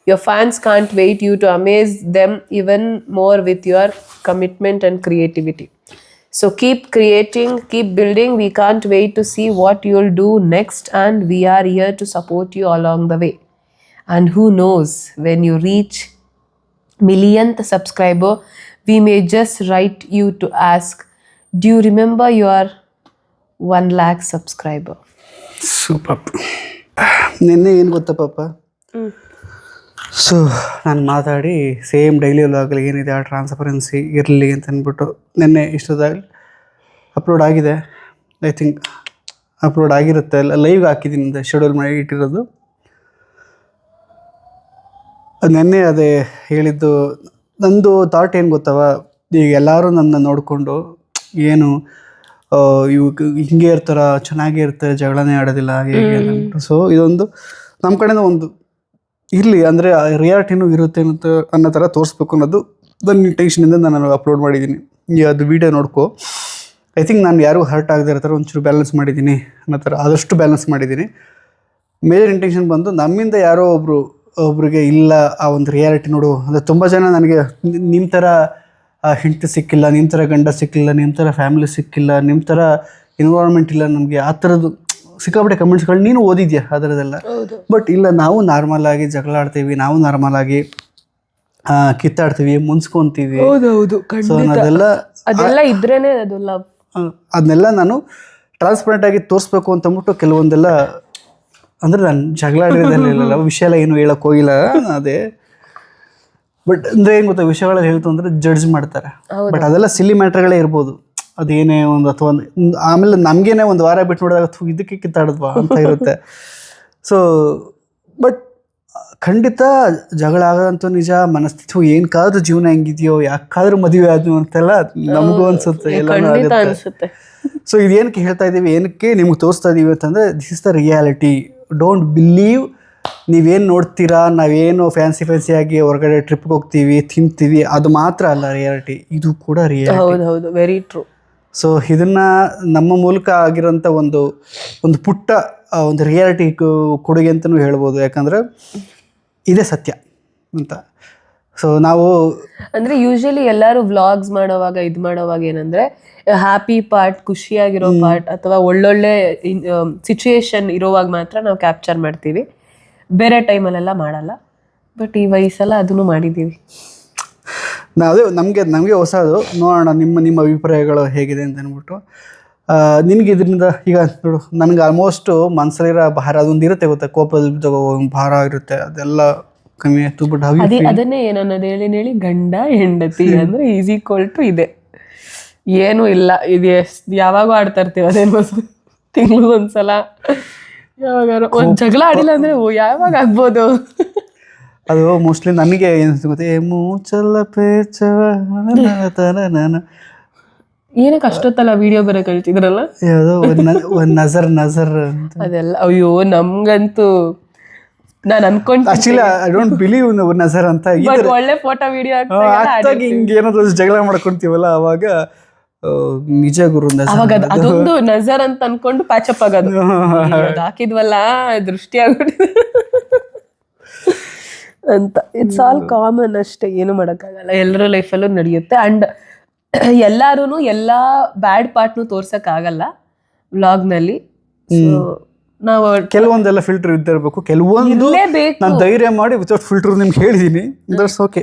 your fans can't wait you to amaze them even more with your commitment and creativity. So keep creating, keep building. We can't wait to see what you'll do next, and we are here to support you along the way. And who knows, when you reach millionth subscriber, we may just write you to ask, do you remember your 1 lakh subscriber? Super. ನಿನ್ನೆ ಏನು ಗೊತ್ತಾ ಪಾಪ, so ನಾನು ಮಾತಾಡಿ same daily ವ್ಲಾಗಲ್ಲಿ ಏನಿದೆ ಆ transparency ಇರಲಿ ಅಂತ ಅಂದ್ಬಿಟ್ಟು ನಿನ್ನೆ ಇಷ್ಟೊತ್ತಾಗಲಿ ಅಪ್ಲೋಡ್ ಆಗಿದೆ. ಐ ಥಿಂಕ್ ಅಪ್ಲೋಡ್ ಆಗಿರುತ್ತೆ, ಲೈವ್ ಹಾಕಿದ್ದೀನಿ, ಶೆಡ್ಯೂಲ್ ಮಾಡಿ ಇಟ್ಟಿರೋದು. ನೆನ್ನೆ ಅದೇ ಹೇಳಿದ್ದು. ನಂದು ಥಾಟ್ ಏನು ಗೊತ್ತವ, ಈಗ ಎಲ್ಲರೂ ನನ್ನ ನೋಡಿಕೊಂಡು ಏನು ಇವು ಹಿಂಗೆ ಇರ್ತಾರ, ಚೆನ್ನಾಗೇ ಇರ್ತಾರೆ, ಜಗಳನೇ ಆಡೋದಿಲ್ಲ ಹೇಗೆ ಅಂದ್ಬಿಟ್ಟು. ಸೊ ಇದೊಂದು ನಮ್ಮ ಕಡೆಯಿಂದ ಒಂದು ಇರಲಿ, ಅಂದರೆ ರಿಯಾಲಿಟಿನೂ ಇರುತ್ತೆ ಅನ್ನೋ ಥರ ತೋರಿಸ್ಬೇಕು ಅನ್ನೋದು ನನ್ನ ಇಂಟೆನ್ಷನಿಂದ ನಾನು ಅಪ್ಲೋಡ್ ಮಾಡಿದ್ದೀನಿ. ಅದು ವೀಡಿಯೋ ನೋಡ್ಕೊ. ಐ ಥಿಂಕ್ ನಾನು ಯಾರಿಗೂ ಹರ್ಟ್ ಆಗದೆ ಇರೋ ಥರ ಒಂಚೂರು ಬ್ಯಾಲೆನ್ಸ್ ಮಾಡಿದ್ದೀನಿ ಅನ್ನೋ ಥರ, ಆದಷ್ಟು ಬ್ಯಾಲೆನ್ಸ್ ಮಾಡಿದ್ದೀನಿ. ಮೇಜರ್ ಇಂಟೆನ್ಷನ್ ಬಂದು ನಮ್ಮಿಂದ ಯಾರೋ ಒಬ್ರಿಗೆ ಇಲ್ಲ ಆ ಒಂದು ರಿಯಾಲಿಟಿ ನೋಡು. ಅಂದರೆ ತುಂಬ ಜನ ನನಗೆ ನಿಮ್ಮ ಥರ ಹೆಂಡತಿ ಸಿಕ್ಕಿಲ್ಲ, ನಿಮ್ಮ ಥರ ಗಂಡ ಸಿಕ್ಕಿಲ್ಲ, ನಿಮ್ಮ ಥರ ಫ್ಯಾಮಿಲಿ ಸಿಕ್ಕಿಲ್ಲ, ನಿಮ್ಮ ಥರ ಎನ್ವೈರನ್ಮೆಂಟ್ ಇಲ್ಲ ನಮಗೆ, ಆ ಥರದ್ದು ಸಿಕ್ಕಾಪಟ್ಟೆ ಕಮೆಂಟ್ಸ್ಗಳು ನೀನು ಓದಿದ್ಯಾ ಅದರದೆಲ್ಲ. ಬಟ್ ಇಲ್ಲ, ನಾವು ನಾರ್ಮಲ್ ಆಗಿ ಜಗಳ ಆಡ್ತೀವಿ, ನಾವು ನಾರ್ಮಲ್ ಆಗಿ ಕಿತ್ತಾಡ್ತೀವಿ, ಮುನ್ಸ್ಕೊಂತೀವಿ. ಸೊ ಅದೆಲ್ಲ ಇದ್ರೇನೆ ಅದು ಲವ್. ಅದನ್ನೆಲ್ಲ ನಾನು ಟ್ರಾನ್ಸ್ಪರೆಂಟ್ ಆಗಿ ತೋರಿಸ್ಬೇಕು ಅಂತ ಅಂದ್ಬಿಟ್ಟು ಕೆಲವೊಂದೆಲ್ಲ, ಅಂದರೆ ನಾನು ಜಗಳ ಆಡಿರೋದಿಲ್ಲ, ವಿಷಯ ಎಲ್ಲ ಏನು ಹೇಳಕ್ಕೆ ಹೋಗಿಲ್ಲ ಅದೇ. ಬಟ್ ಅಂದರೆ ಏನು ಗೊತ್ತಾ, ವಿಷಯಗಳಲ್ಲಿ ಹೇಳ್ತು ಅಂದರೆ ಜಡ್ಜ್ ಮಾಡ್ತಾರೆ. ಬಟ್ ಅದೆಲ್ಲ ಸಿಲ್ಲಿ ಮ್ಯಾಟ್ರ್ಗಳೇ ಇರ್ಬೋದು. ಅದೇನೇ ಒಂದು ಅಥವಾ ಒಂದು ಆಮೇಲೆ ನಮಗೇನೆ ಒಂದು ವಾರ ಬಿಟ್ಟು ನೋಡಿದಾಗ ಇದಕ್ಕೆ ಕಿತ್ತಾಡಿದ್ವಾ ಅಂತ ಇರುತ್ತೆ. ಸೊ ಬಟ್ ಖಂಡಿತ ಜಗಳ ಆಗೋದಂತೂ ನಿಜ. ಮನಸ್ಥಿತಿ ಏನಕ್ಕಾದ್ರೂ ಜೀವನ ಹೆಂಗಿದೆಯೋ, ಯಾಕಾದ್ರೂ ಮದುವೆ ಆದ್ವು ಅಂತೆಲ್ಲ ನಮಗೂ ಅನ್ಸುತ್ತೆ, ಎಲ್ಲನೂ ಆಗುತ್ತೆ. ಸೊ ಇದೇನಕ್ಕೆ ಹೇಳ್ತಾ ಇದ್ದೀವಿ, ಏನಕ್ಕೆ ನಿಮ್ಗೆ ತೋರಿಸ್ತಾ ಇದ್ದೀವಿ ಅಂತಂದರೆ this is the reality. Don't believe ನೀವೇನು ನೋಡ್ತೀರಾ, ನಾವೇನು ಫ್ಯಾನ್ಸಿ ಆಗಿ ಹೊರಗಡೆ ಟ್ರಿಪ್ಗೆ ಹೋಗ್ತೀವಿ, ತಿಂತೀವಿ, ಅದು ಮಾತ್ರ ಅಲ್ಲ ರಿಯಾಲಿಟಿ, ಇದು ಕೂಡ ರಿಯಾಲಿಟಿ. ಹೌದು, ವೆರಿ ಟ್ರೂ. ಸೊ ಇದನ್ನು ನಮ್ಮ ಮೂಲಕ ಆಗಿರೋಂಥ ಒಂದು ಪುಟ್ಟ ಒಂದು ರಿಯಾಲಿಟಿ ಕೊಡುಗೆ ಅಂತಲೂ ಹೇಳ್ಬೋದು. ಯಾಕಂದರೆ ಇದೇ ಸತ್ಯ ಅಂತ. ಸೊ ನಾವು ಅಂದರೆ ಯೂಶಲಿ ಎಲ್ಲರೂ ವ್ಲಾಗ್ಸ್ ಮಾಡೋವಾಗ ಏನಂದರೆ ಹ್ಯಾಪಿ ಪಾರ್ಟ್, ಖುಷಿಯಾಗಿರೋ ಪಾರ್ಟ್ ಅಥವಾ ಒಳ್ಳೊಳ್ಳೆ ಸಿಚುಯೇಷನ್ ಇರೋವಾಗ ಮಾತ್ರ ನಾವು ಕ್ಯಾಪ್ಚರ್ ಮಾಡ್ತೀವಿ, ಬೇರೆ ಟೈಮಲ್ಲೆಲ್ಲ ಮಾಡಲ್ಲ. ಬಟ್ ಈ ವಯಸ್ಸೆಲ್ಲ ಅದನ್ನು ಮಾಡಿದ್ದೀವಿ. ಅದೇ ನಮಗೆ ಹೊಸದು. ನೋಡೋಣ ನಿಮ್ಮ ಅಭಿಪ್ರಾಯಗಳು ಹೇಗಿದೆ ಅಂತ ಅಂದ್ಬಿಟ್ಟು. ನಿನಗೆ ಇದರಿಂದ ಈಗ ನೋಡು, ನನಗೆ ಆಲ್ಮೋಸ್ಟ್ ಮನಸ್ಸಲ್ಲಿರೋ ಭಾರ ಅದೊಂದು ಇರುತ್ತೆ ಗೊತ್ತಾ, ಕೋಪದ ಭಾರ ಇರುತ್ತೆ, ಅದೆಲ್ಲ ಕಮ್ಮಿ ಆಯ್ತು. ಬಟ್ ಅದನ್ನೇ ಏನನ್ನೋದು ಹೇಳಿ ಗಂಡ ಹೆಂಡತಿ ಅಂದರೆ ಈಸ್ ಈಕ್ವಲ್ ಟು ಇದೆ, ಏನೂ ಇಲ್ಲ. ಇದು ಯಾವಾಗೂ ಆಡ್ತಾ ಇರ್ತೀವಿ, ಅದೇನು ತಿಂಗಳು ಒಂದ್ಸಲ ಯಾವಾಗಾರು ಒಂದು ಜಗಳ ಆಡಿಲ್ಲ ಅಂದರೆ ಯಾವಾಗ ಆಗ್ಬೋದು. ಅದು ಮೋಸ್ಟ್ಲಿ ನನಗೆ ಏನು ಗೊತ್ತೆ, ಮೂಚಲ್ಲ ಪೇಚವ ನಾನು ಏನಕ್ಕೆ ಅಷ್ಟೊತ್ತಲ್ಲ ವಿಡಿಯೋ ಬೇರೆ ಕಳ್ತಿದ್ರಲ್ಲ, ಯಾವುದೋ ಒಂದು ನಜರ್ ಅಂತ ಅದೆಲ್ಲ. ಅಯ್ಯೋ ನಮ್ಗಂತೂ ನಾನು ಅನ್ಕೊಂಡು ಆಕ್ಚುಲಿ ಐ ಡೋಂಟ್ ಬಿಲೀವ್ ನಜರ್ ಅಂತ. ಒಳ್ಳೆ ಫೋಟೋ ವಿಡಿಯೋ ಆಗ್ತಾಗ ಹಿಂಗೆ ಏನಾದ್ರು ಜಗಳ ಮಾಡ್ಕೊಂತೀವಲ್ಲ ಅವಾಗ ನಿಜ ಗುರು ಅವಾಗ ಅದೊಂದು ನಜರ್ ಅಂತ ಅನ್ಕೊಂಡು ಪ್ಯಾಚಪ್ ಆಗೋದು. ಹಾಕಿದ್ವಲ್ಲ ದೃಷ್ಟಿ ಆಗ್ಬಿಟ್ಟಿದೆ ಅಂತ. ಇಟ್ಸ್ ಆಲ್ ಕಾಮನ್ ಅಷ್ಟೇ, ಏನು ಮಾಡೋಕ್ಕಾಗಲ್ಲ, ಎಲ್ಲರ ಲೈಫಲ್ಲೂ ನಡೆಯುತ್ತೆ. ಅಂಡ್ ಎಲ್ಲಾರು ಎಲ್ಲ ಬ್ಯಾಡ್ ಪಾರ್ಟ್ನು ತೋರ್ಸಕ್ಕಾಗಲ್ಲ ವ್ಲಾಗ್ನಲ್ಲಿ. ನಾವು ಕೆಲವೊಂದೆಲ್ಲ ಫಿಲ್ಟರ್ ಇದ್ದಿರಬೇಕು, ಕೆಲವೊಂದು ನಾನು ಧೈರ್ಯ ಮಾಡಿ ವಿತೌಟ್ ಫಿಲ್ಟರ್ ನಿಮ್ಗೆ ಹೇಳಿದೀನಿ. That's okay.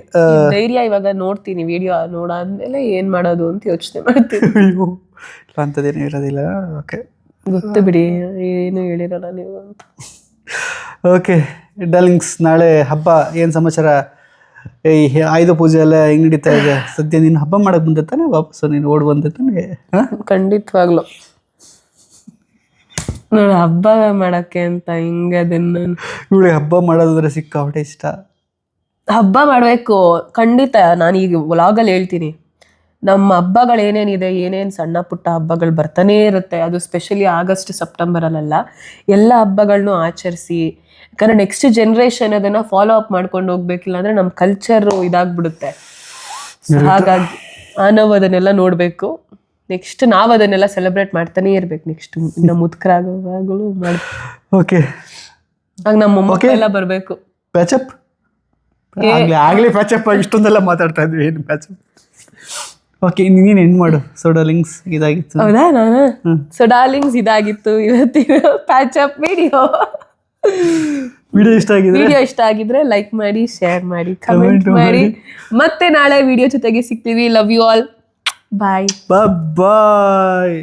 ಧೈರ್ಯ ಇವಾಗ ನೋಡ್ತೀನಿ, ವಿಡಿಯೋ ನೋಡಾದ್ಮೇಲೆ ಏನ್ ಮಾಡೋದು ಅಂತ ಯೋಚನೆ ಮಾಡ್ತೀನಿ. ಅಯ್ಯೋ ಅಂಥದ್ದೇನು ಇರೋದಿಲ್ಲ. ಓಕೆ, ಗೊತ್ತು ಬಿಡಿ, ಏನು ಹೇಳಿರಲ್ಲ ನೀವು ಅಂತ. ಓಕೆ ಡಾರ್ಲಿಂಗ್ಸ್, ನಾಳೆ ಹಬ್ಬ, ಏನು ಸಮಾಚಾರ? ಈ ಆಯುಧ ಪೂಜೆ ಎಲ್ಲ ಹೆಂಗ್ ನಡೀತಾ ಇದೆ ಸದ್ಯ? ನೀನು ಹಬ್ಬ ಮಾಡಕ್ ಬಂದೆ ತಾನೆ, ವಾಪಸ್ಸು ನೀನು ಓಡ್ ಬಂದೆ ತಾನೆ? ಖಂಡಿತವಾಗ್ಲು ನೋಡಿ, ಹಬ್ಬ ಮಾಡಕ್ಕೆ ಅಂತ ಹಿಂಗದನ್ನ ಇವಳಿಗೆ ಹಬ್ಬ ಮಾಡೋದಂದ್ರೆ ಸಿಕ್ಕಾಪಟ್ಟೆ ಇಷ್ಟ. ಹಬ್ಬ ಮಾಡಬೇಕು ಖಂಡಿತ. ನಾನು ಈಗ ವ್ಲಾಗಲ್ಲಿ ಹೇಳ್ತೀನಿ, ನಮ್ಮ ಹಬ್ಬಗಳು ಏನೇನಿದೆ, ಏನೇನು ಸಣ್ಣ ಪುಟ್ಟ ಹಬ್ಬಗಳು ಬರ್ತಾನೇ ಇರುತ್ತೆ. ಅದು ಸ್ಪೆಷಲಿ ಆಗಸ್ಟ್ ಸೆಪ್ಟೆಂಬರಲ್ಲೆಲ್ಲ ಎಲ್ಲ ಹಬ್ಬಗಳನ್ನೂ ಆಚರಿಸಿ, ಯಾಕಂದರೆ ನೆಕ್ಸ್ಟ್ ಜನ್ರೇಷನ್ ಅದನ್ನು ಫಾಲೋ ಅಪ್ ಮಾಡ್ಕೊಂಡು ಹೋಗ್ಬೇಕಿಲ್ಲ ಅಂದರೆ ನಮ್ಮ ಕಲ್ಚರು ಇದಾಗ್ಬಿಡುತ್ತೆ. ಹಾಗಾಗಿ ನಾವು ಅದನ್ನೆಲ್ಲ ನೋಡಬೇಕು. ನೆಕ್ಸ್ಟ್ ನಾವು ಅದನ್ನೆಲ್ಲ ಸೆಲೆಬ್ರೇಟ್ ಮಾಡ್ತಾನೆ ಇರ್ಬೇಕು. ನೆಕ್ಸ್ಟ್ ಇನ್ನು ಮುದುಕರಾಗುವಾಗಲೂ ಮಾಡಿ. ಓಕೆ, ಆಗ ನಮ್ಮ ಮಕ್ಕಳೆಲ್ಲ ಬರಬೇಕು. ಪ್ಯಾಚಪ್ ಆಗಲಿ ಪ್ಯಾಚಪ್ ಆಗಿ ಇಷ್ಟೊಂದೆಲ್ಲ ಮಾತಾಡ್ತಾ ಇದ್ವಿ, ಏನು ಪ್ಯಾಚಪ್? ಓಕೆ, ನೀನು ಹೆಣ್ಣು ಮಾಡು. ಸೊ ಡಾರ್ಲಿಂಗ್ಸ್, ಇದಾಗಿತ್ತು. ಹೌದಾ? ನಾನು ಸೊ ಡಾರ್ಲಿಂಗ್ಸ್, ಇದಾಗಿತ್ತು ಇವತ್ತಿನ ಪ್ಯಾಚಪ್ ವಿಡಿಯೋ ಇಷ್ಟ ಆಗಿದ್ರೆ ಲೈಕ್ ಮಾಡಿ, ಶೇರ್ ಮಾಡಿ, ಕಮೆಂಟ್ ಮಾಡಿ. ಮತ್ತೆ ನಾಳೆ ವಿಡಿಯೋ ಜೊತೆಗೆ ಸಿಗ್ತೀವಿ. Love you all. Bye. Bye.